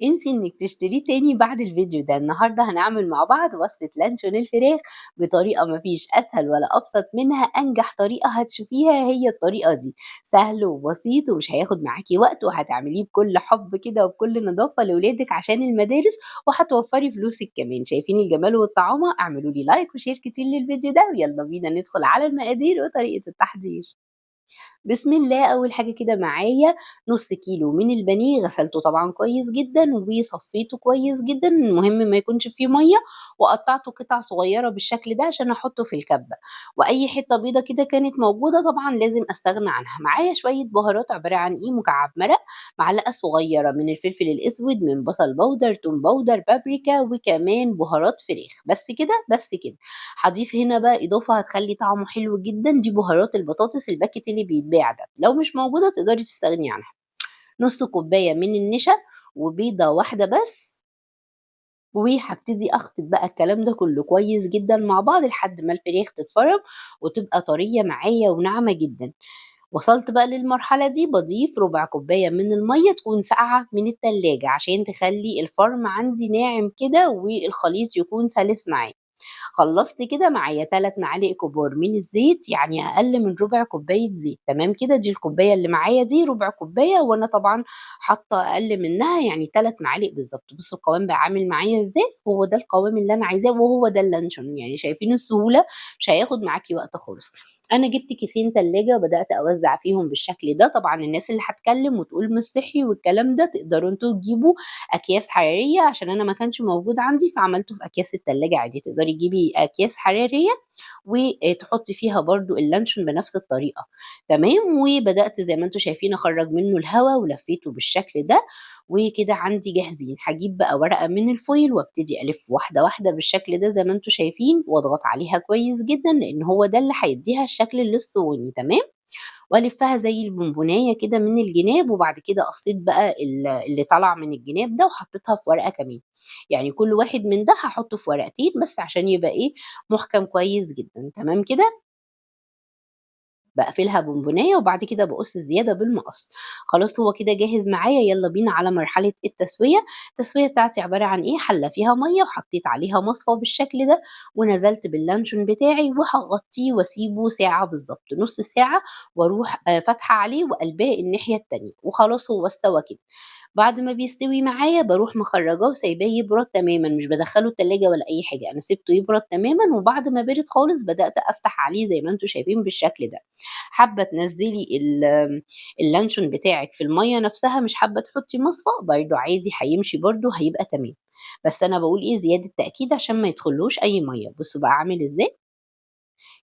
انسي انك تشتريه تاني بعد الفيديو ده. النهارده هنعمل مع بعض وصفة لانشون الفراخ بطريقة مفيش اسهل ولا ابسط منها. انجح طريقة هتشوفيها هي الطريقة دي، سهل وبسيط ومش هياخد معاكي وقت، وهتعمليه بكل حب كده وبكل نظافة لولادك عشان المدارس، وهتوفري فلوسك كمان. شايفين الجمال والطعامة؟ اعملوا لي لايك وشير كتير للفيديو ده، ويلا بينا ندخل على المقادير وطريقة التحضير. بسم الله. أول حاجة كده معايا نص كيلو من البانيه، غسلته طبعا كويس جدا وصفيته كويس جدا، المهم ما يكونش فيه مية، وقطعته قطع صغيرة بالشكل ده عشان أحطه في الكبة. وأي حتة بيضة كده كانت موجودة طبعا لازم أستغنى عنها. معايا شوية بهارات عبارة عن إيه، مكعب مرق، معلقة صغيرة من الفلفل الأسود، من بصل بودر، توم بودر، بابريكا، وكمان بهارات فراخ. بس كده بس كده. هضيف هنا بقى إضافة هتخلي طعمه حلو جدا، دي بهارات البطاطس الباكت اللي بيتباع ده، لو مش موجودة تقدري تستغني عنها. نص كوباية من النشا، وبيضة واحدة بس. وهبتدي اخلط بقى الكلام ده كله كويس جدا مع بعض لحد ما الفراخ تتفرم وتبقى طرية معايا وناعمة جدا. وصلت بقى للمرحلة دي، بضيف ربع كوباية من المية تكون ساقعة من التلاجة عشان تخلي الفرم عندي ناعم كده والخليط يكون سلس معايا. خلصت كده. معايا 3 معالق كبار من الزيت، يعني اقل من ربع كوبايه زيت. تمام كده، دي الكوبايه اللي معايا دي ربع كوبايه، وانا طبعا حاطه اقل منها يعني 3 معالق بالظبط. بصوا القوام بقى عامل معايا ازاي، هو ده القوام اللي انا عايزاه وهو ده اللانشون. يعني شايفين السهوله؟ مش هياخد معاكي وقت خالص. انا جبت كيسين تلاجة وبدات اوزع فيهم بالشكل ده. طبعا الناس اللي هتكلم وتقول مش صحي والكلام ده، تقدروا انتوا تجيبوا اكياس حراريه، عشان انا ما كانش موجود عندي فعملته في اكياس التلاجة عادي. تقدري تجيبي اكياس حراريه وتحطي فيها برضو اللانشون بنفس الطريقه. تمام. وبدات زي ما انتم شايفين اخرج منه الهواء ولفيته بالشكل ده. وكده عندي جاهزين. هجيب بقى ورقه من الفويل وابتدي الف واحده واحده بالشكل ده زي ما انتم شايفين، واضغط عليها كويس جدا لان هو ده اللي هيديها الشكل الاسطواني. تمام. والفها زي البونبونايه كده من الجناب، وبعد كده قصيت بقى اللي طلع من الجناب ده وحطيتها في ورقه كمان. يعني كل واحد من ده هحطه في ورقتين بس عشان يبقى ايه، محكم كويس جدا. تمام كده. باقفلها بونبوناية وبعد كده باقص الزيادة بالمقص. خلاص هو كده جاهز معايا. يلا بينا على مرحلة التسوية. التسوية بتاعتي عبارة عن إيه، حلة فيها مَيّة وحطيت عليها مصفى بالشكل ده، ونزلت باللانشون بتاعي وهاغطيه واسيبه ساعة بالضبط، نُص ساعة، واروح فاتحة عليه وقلباه الناحية التانية، وخلاص هو استوى كده. بعد ما بيستوي معايا باروح مخرّجاه وسايباه يبرد تمامًا، مش بادخّله التلاجة ولا أي حاجة، أنا سِبته يبرد تمامًا، وبعد ما برد خالص بدأت أفتح عليه زي ما أنتم شايفين بالشكل ده. حابة تنزّلي اللانشون بتاعِك في المَيّة نفسها، مش حابة تحطّي مصفى، برضه عادي هيمشي برضه هيبقى تمام. بس أنا باقول إيه، زيادة تأكيد عشان ما يدخلّوش أي مَيّة. بُصّوا بقى عامل إزاي،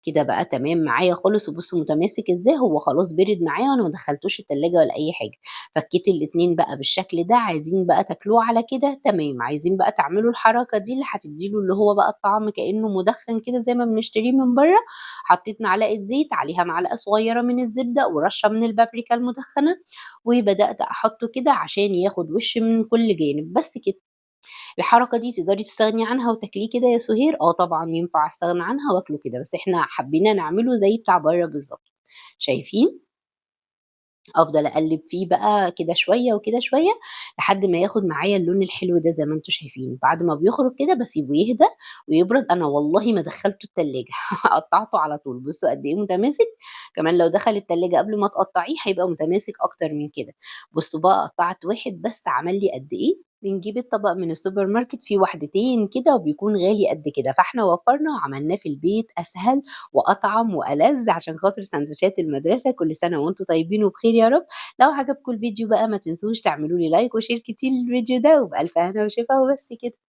كده بقى تمام معايا خالص. وبُصّوا متماسك إزاي، هو خلاص برد معايا وأنا ما دخّلتوش التلاجة ولا أي حاجة. فكّيت الاتنين بقى بالشكل ده. عايزين بقى تاكلوه على كده تمام، عايزين بقى تعملوا الحركة دي اللي هتدّي له اللي هو بقى الطعم كإنه مُدخّن كده زي ما بنشتريه من برّه. حطيت معلقة زيت، عليها معلقة صغيرة من الزبدة، ورشّة من البابريكا المدخّنة، وبدأت أحطّه كده عشان ياخد وِش من كل جانب. بس كده. الحركة دي تقدري تستغني عنها وتاكليه كده يا سهير؟ آه طبعًا ينفع أستغنى عنها وآكله كده، بس إحنا حبينا نعمله زي بتاع برّه بالضبط. شايفين؟ أفضل أقلِّب فيه بقى كده شوية وكده شوية لحد ما ياخد معايا اللون الحلو ده زي ما أنتم شايفين. بعد ما بيخرج كده باسيبه يهدى ويبرد. أنا والله ما دخّلته التلاجة قطّعته على طول. بُصّوا قد إيه متماسك، كمان لو دخل التلاجة قبل ما تقطّعيه هيبقى متماسك أكتر من كده. بُصّوا بقى قطّعت واحد بس عمل لي قد إيه. بنجيب الطبق من السوبر ماركت فيه وحدتين كده وبيكون غالي قد كده، فإحنا وفّرنا وعملناه في البيت أسهل وأطعم وألذ عشان خاطر ساندوتشات المدرسة. كل سنة وأنتم طيبين وبخير يا رب. لو عجبكم الفيديو بقى ما تنسوش تعملوا لي لايك وشير كتير للفيديو ده، وبألف هنا وشفا وبس كده.